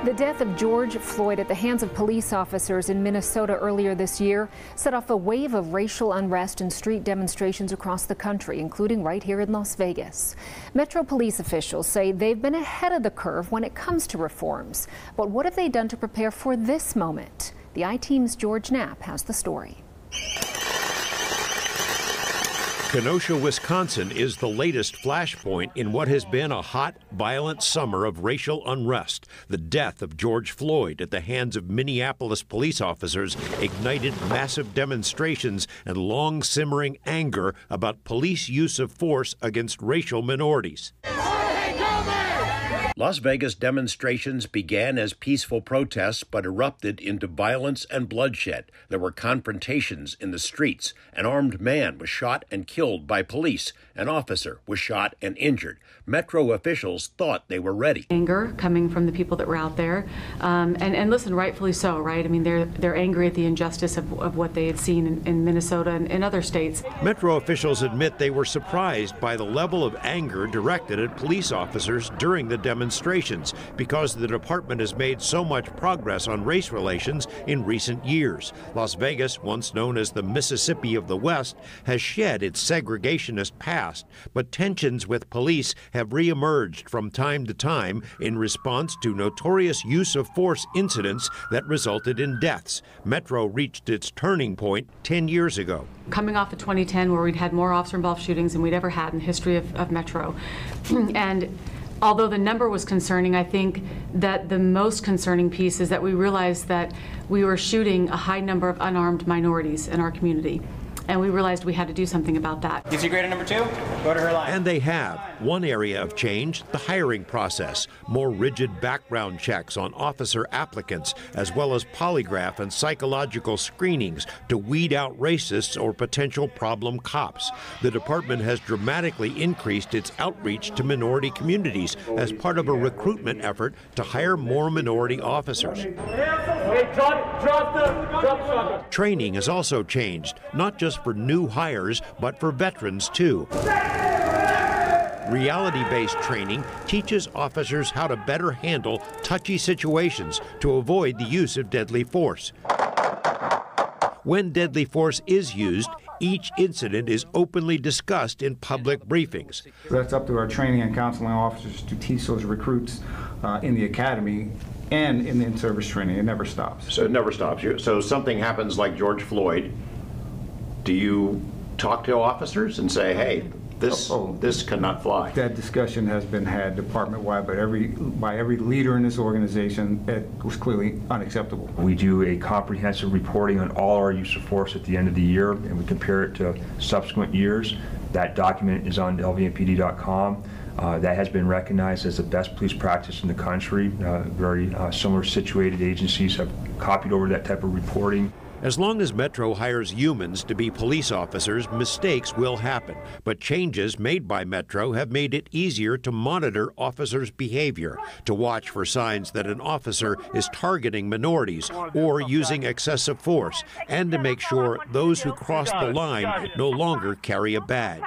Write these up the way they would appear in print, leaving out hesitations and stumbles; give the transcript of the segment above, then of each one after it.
The death of George Floyd at the hands of police officers in Minnesota earlier this year set off a wave of racial unrest and street demonstrations across the country, including right here in Las Vegas. Metro police officials say they've been ahead of the curve when it comes to reforms. But what have they done to prepare for this moment? The I-Team's George Knapp has the story. Kenosha, Wisconsin is the latest flashpoint in what has been a hot, violent summer of racial unrest. The death of George Floyd at the hands of Minneapolis police officers ignited massive demonstrations and long simmering anger about police use of force against racial minorities. Las Vegas demonstrations began as peaceful protests but erupted into violence and bloodshed. There were confrontations in the streets. An armed man was shot and killed by police. An officer was shot and injured. Metro officials thought they were ready. Anger coming from the people that were out there, and listen, rightfully so, right? I mean, they're angry at the injustice of what they had seen in Minnesota and in other states. Metro officials admit they were surprised by the level of anger directed at police officers during the demonstrations because the department has made so much progress on race relations in recent years. Las Vegas, once known as the Mississippi of the West, has shed its segregationist past, but tensions with police have reemerged from time to time in response to notorious use of force incidents that resulted in deaths. Metro reached its turning point 10 years ago. Coming off of 2010, where we'd had more officer-involved shootings than we'd ever had in the history of Metro. And although the number was concerning, I think that the most concerning piece is that we realized that we were shooting a high number of unarmed minorities in our community. And we realized we had to do something about that. Gives you grade number 2? Go to her line. And they have. One area of change, the hiring process. More rigid background checks on officer applicants, as well as polygraph and psychological screenings to weed out racists or potential problem cops. The department has dramatically increased its outreach to minority communities as part of a recruitment effort to hire more minority officers. Training has also changed, not just for new hires, but for veterans too. Reality-based training teaches officers how to better handle touchy situations to avoid the use of deadly force. When deadly force is used, each incident is openly discussed in public briefings. That's up to our training and counseling officers to teach those recruits in the academy and in the in-service training. It never stops. So it never stops. So something happens like George Floyd. Do you talk to officers and say, hey, this cannot fly? That discussion has been had department-wide by every leader in this organization. It was clearly unacceptable. We do a comprehensive reporting on all our use of force at the end of the year, and we compare it to subsequent years. That document is on lvmpd.com. That has been recognized as the best police practice in the country. Very similar situated agencies have copied over that type of reporting. As long as Metro hires humans to be police officers, mistakes will happen. But changes made by Metro have made it easier to monitor officers' behavior, to watch for signs that an officer is targeting minorities or using excessive force, and to make sure those who cross the line no longer carry a badge.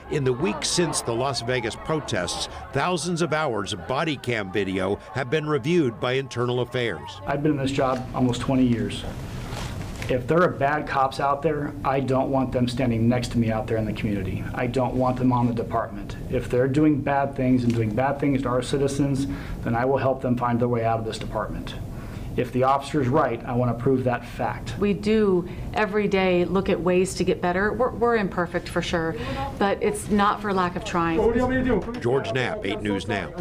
In the weeks since the Las Vegas protests, thousands of hours of body cam video have been reviewed by Internal Affairs. I've been in this job almost 20 years. If there are bad cops out there, I don't want them standing next to me out there in the community. I don't want them on the department. If they're doing bad things and doing bad things to our citizens, then I will help them find their way out of this department. If the officer's right, I want to prove that fact. We do every day look at ways to get better. We're imperfect for sure, but it's not for lack of trying. George Knapp, 8 News Now.